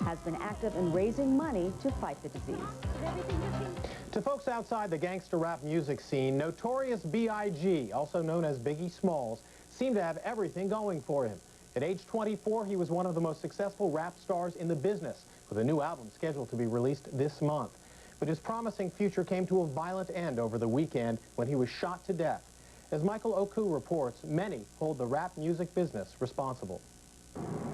has been active in raising money to fight the disease. To folks outside the gangster rap music scene, Notorious Big, also known as Biggie Smalls, seemed to have everything going for him. At age 24, he was one of the most successful rap stars in the business, with a new album scheduled to be released this month. But his promising future came to a violent end over the weekend when he was shot to death. As Michael Oku reports, many hold the rap music business responsible.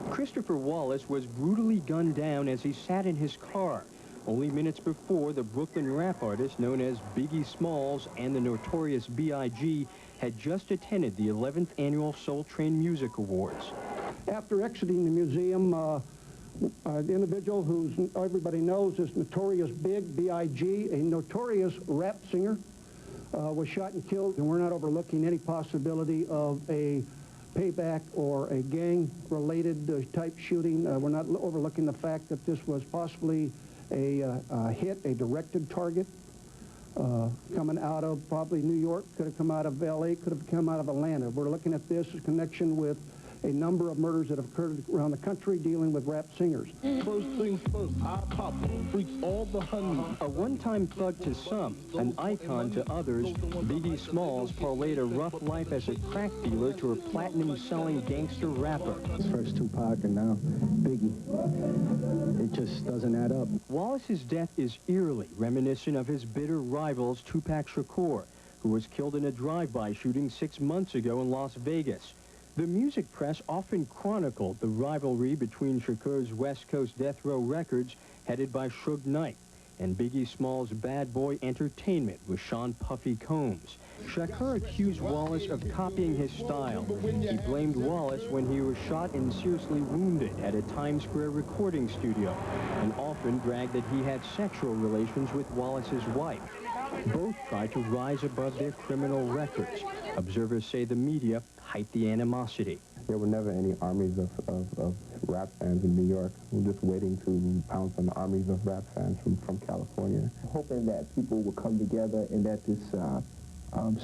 Christopher Wallace was brutally gunned down as he sat in his car. Only minutes before, the Brooklyn rap artist known as Biggie Smalls and the Notorious Big had just attended the 11th annual Soul Train Music Awards. After exiting the museum, the individual who everybody knows is Notorious Big, B.I.G., a notorious rap singer, was shot and killed, and we're not overlooking any possibility of a payback or a gang-related type shooting. We're not overlooking the fact that this was possibly a hit, a directed target, coming out of probably New York, could have come out of L.A., could have come out of Atlanta. We're looking at this in connection with a number of murders that have occurred around the country dealing with rap singers. First things first, I pop freaks all the honey. A one-time thug to some, an icon to others, Biggie Smalls parlayed a rough life as a crack dealer to a platinum-selling gangster rapper. First Tupac and now Biggie. It just doesn't add up. Wallace's death is eerily reminiscent of his bitter rivals Tupac Shakur, who was killed in a drive-by shooting 6 months ago in Las Vegas. The music press often chronicled the rivalry between Shakur's West Coast Death Row Records, headed by Suge Knight, and Biggie Smalls' Bad Boy Entertainment with Sean Puffy Combs. Shakur accused Wallace of copying his style. He blamed Wallace when he was shot and seriously wounded at a Times Square recording studio, and often bragged that he had sexual relations with Wallace's wife. Both tried to rise above their criminal records. Observers say the media hyped the animosity. There were never any armies of rap fans in New York. We're just waiting to pounce on the armies of rap fans from California. Hoping that people will come together and that this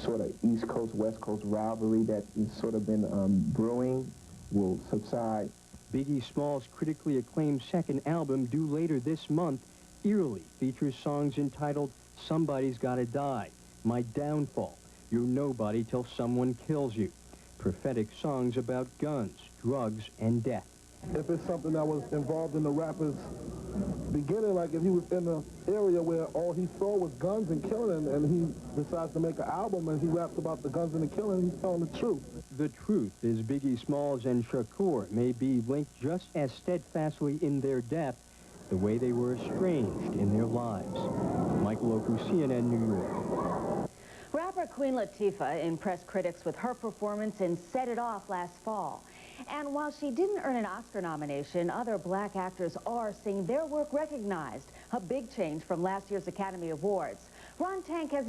sort of East Coast, West Coast rivalry that has sort of been brewing will subside. Biggie Smalls' critically acclaimed second album, due later this month, eerily features songs entitled Somebody's Gotta Die, My Downfall, You're Nobody Till Someone Kills You. Prophetic songs about guns, drugs, and death. If it's something that was involved in the rapper's beginning, like if he was in an area where all he saw was guns and killing, and he decides to make an album and he raps about the guns and the killing, he's telling the truth. The truth is Biggie Smalls and Shakur may be linked just as steadfastly in their death the way they were estranged in their lives. Michael Oku, CNN, New York. Rapper Queen Latifah impressed critics with her performance in Set It Off last fall. And while she didn't earn an Oscar nomination, other black actors are seeing their work recognized, a big change from last year's Academy Awards. Ron Tank has